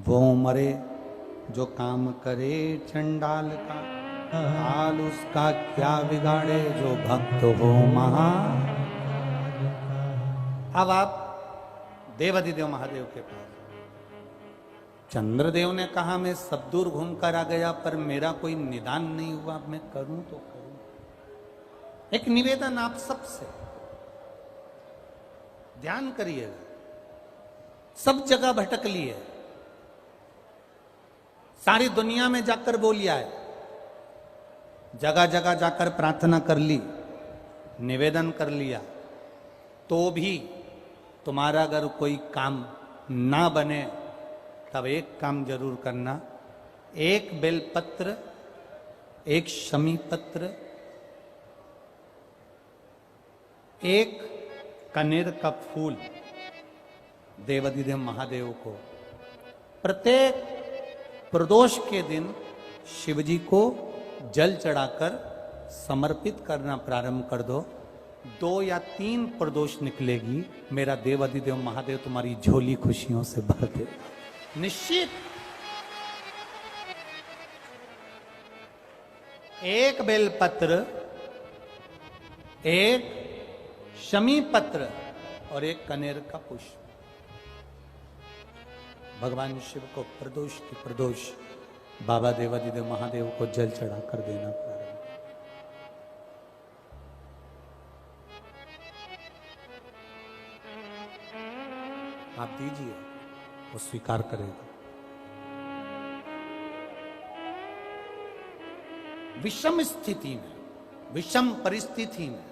वो मरे जो काम करे चंडाल का, हाल उसका क्या बिगाड़े जो भक्त हो महा। अब आप देवाधिदेव महादेव के पास। चंद्रदेव ने कहा मैं सब दूर घूम कर आ गया पर मेरा कोई निदान नहीं हुआ, अब मैं करूं तो करूं। एक निवेदन आप सबसे, ध्यान करिएगा। सब जगह भटक लिए, सारी दुनिया में जाकर बोलिया है, जगह जगह जाकर प्रार्थना कर ली, निवेदन कर लिया, तो भी तुम्हारा अगर कोई काम ना बने तब एक काम जरूर करना। एक बेलपत्र, एक शमी पत्र, एक कनेर का फूल देवाधिदेव महादेव को प्रत्येक प्रदोष के दिन शिवजी को जल चढ़ाकर समर्पित करना प्रारंभ कर दो। 2 या 3 प्रदोष निकलेगी, मेरा देवाधिदेव महादेव तुम्हारी झोली खुशियों से भर दे निश्चित। एक बेलपत्र, एक शमी पत्र और एक कनेर का पुष्प भगवान शिव को प्रदोष की प्रदोष बाबा देवाधिदेव महादेव को जल चढ़ाकर देना प्रारंभ। आप दीजिए, वो स्वीकार करेगा। विषम स्थिति में, विषम परिस्थिति में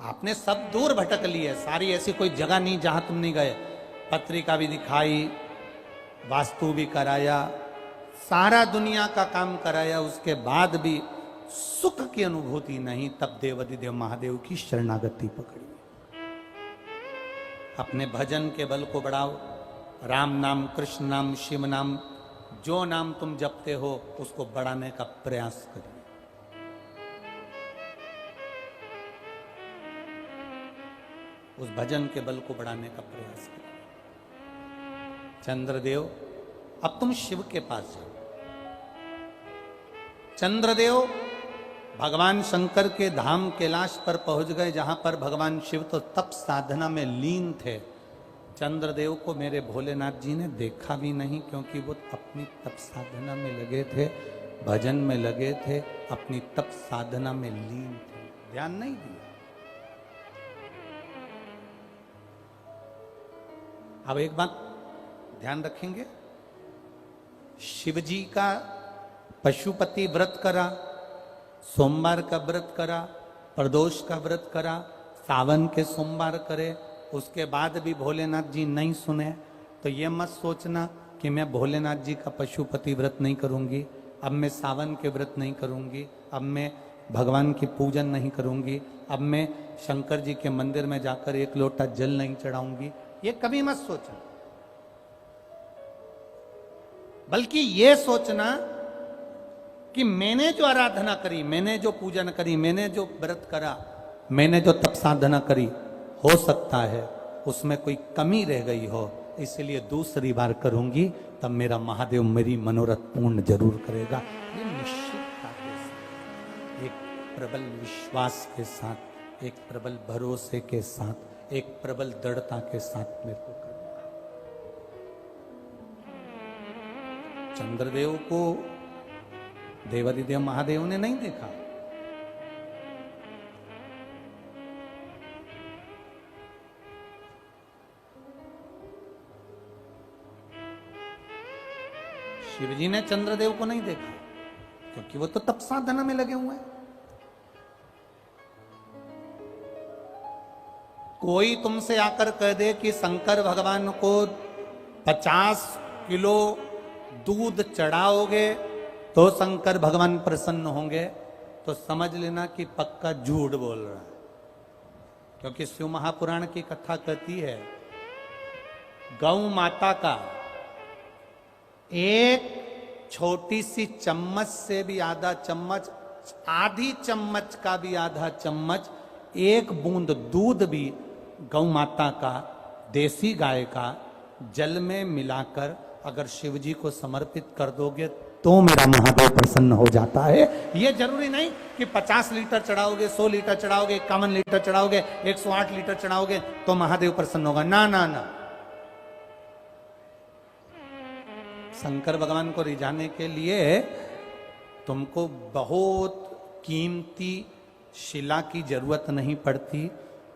आपने सब दूर भटक लिए, सारी ऐसी कोई जगह नहीं जहां तुम नहीं गए। पत्रिका भी दिखाई, वास्तु भी कराया, सारा दुनिया का काम कराया, उसके बाद भी सुख की अनुभूति नहीं। तब देवाधिदेव महादेव की शरणागति पकड़ी। अपने भजन के बल को बढ़ाओ, राम नाम, कृष्ण नाम, शिव नाम, जो नाम तुम जपते हो उसको बढ़ाने का प्रयास करिए। उस भजन के बल को बढ़ाने का प्रयास करिए। चंद्रदेव, अब तुम शिव के पास जाओ। चंद्रदेव भगवान शंकर के धाम कैलाश पर पहुंच गए, जहां पर भगवान शिव तो तप साधना में लीन थे। चंद्रदेव को मेरे भोलेनाथ जी ने देखा भी नहीं, क्योंकि वो अपनी तप साधना में लगे थे, भजन में लगे थे, अपनी तप साधना में लीन थे, ध्यान नहीं दिया। अब एक बात ध्यान रखेंगे, शिवजी का पशुपति व्रत करा, सोमवार का व्रत करा, प्रदोष का व्रत करा, सावन के सोमवार करे, उसके बाद भी भोलेनाथ जी नहीं सुने, तो ये मत सोचना कि मैं भोलेनाथ जी का पशुपति व्रत नहीं करूंगी, अब मैं सावन के व्रत नहीं करूंगी, अब मैं भगवान की पूजन नहीं करूंगी, अब मैं शंकर जी के मंदिर में जाकर 1 लोटा जल नहीं चढ़ाऊंगी। ये कभी मत सोचना, बल्कि ये सोचना कि मैंने जो आराधना करी, मैंने जो पूजन करी, मैंने जो व्रत करा, मैंने जो तप साधना करी, हो सकता है उसमें कोई कमी रह गई हो, इसलिए दूसरी बार करूंगी, तब मेरा महादेव मेरी मनोरथ पूर्ण जरूर करेगा। ये निश्चितता के साथ, एक प्रबल विश्वास के साथ, एक प्रबल भरोसे के साथ, एक प्रबल दृढ़ता के साथ मेरे को करना। चंद्रदेव को देवाधिदेव महादेव ने नहीं देखा, शिवजी ने चंद्रदेव को नहीं देखा, क्योंकि वो तो तप साधना में लगे हुए हैं। कोई तुमसे आकर कह दे कि शंकर भगवान को 50 किलो दूध चढ़ाओगे तो शंकर भगवान प्रसन्न होंगे, तो समझ लेना कि पक्का झूठ बोल रहा है। क्योंकि शिव महापुराण की कथा कहती है, गौ माता का एक छोटी सी चम्मच से भी आधा चम्मच, आधी चम्मच का भी आधा चम्मच, एक बूंद दूध भी गौ माता का, देसी गाय का जल में मिलाकर अगर शिव जी को समर्पित कर दोगे तो मेरा महादेव प्रसन्न हो जाता है। यह जरूरी नहीं कि 50 लीटर चढ़ाओगे, 100 लीटर चढ़ाओगे, 51 लीटर चढ़ाओगे, 108 लीटर चढ़ाओगे तो महादेव प्रसन्न होगा। ना ना ना, शंकर भगवान को रिझाने के लिए तुमको बहुत कीमती शिला की जरूरत नहीं पड़ती।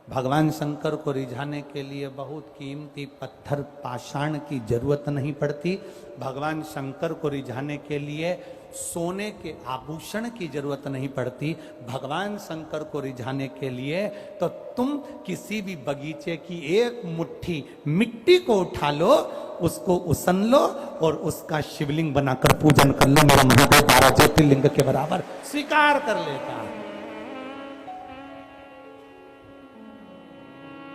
भगवान शंकर को रिझाने के लिए बहुत कीमती पत्थर पाषाण की जरूरत नहीं पड़ती। भगवान शंकर को रिझाने के लिए सोने के आभूषण की जरूरत नहीं पड़ती। भगवान शंकर को रिझाने के लिए तो तुम किसी भी बगीचे की एक मुट्ठी मिट्टी को उठा लो, उसको उसन लो और उसका शिवलिंग बनाकर पूजन कर लो। मेरा महादेव 12 ज्योतिर्लिंग के बराबर स्वीकार कर लेता है।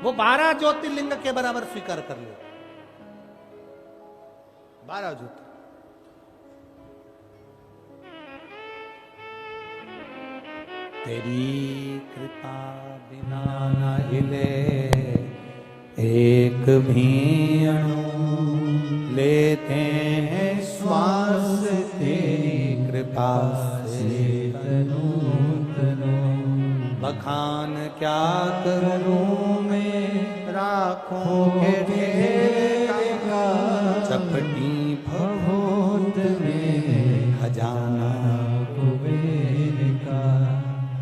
वो 12 ज्योतिर्लिंग के बराबर स्वीकार कर ले। 12 ज्योतिर्लिंग। तेरी कृपा बिना न हिले एक भी अणु, लेते हैं श्वास तेरी कृपा से तनु तनु। बखान क्या करूं मैं राखों के ढेर का, चपटी भभूत में खजाना कुबेर का।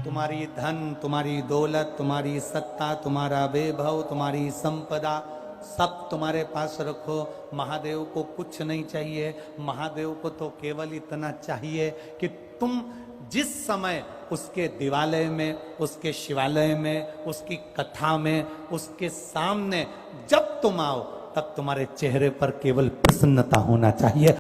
तुम्हारी धन, तुम्हारी दौलत, तुम्हारी सत्ता, तुम्हारा वैभव, तुम्हारी संपदा सब तुम्हारे पास रखो। महादेव को कुछ नहीं चाहिए। महादेव को तो केवल इतना चाहिए कि तुम जिस समय उसके दिवालय में, उसके शिवालय में, उसकी कथा में, उसके सामने जब तुम आओ तब तुम्हारे चेहरे पर केवल प्रसन्नता होना चाहिए।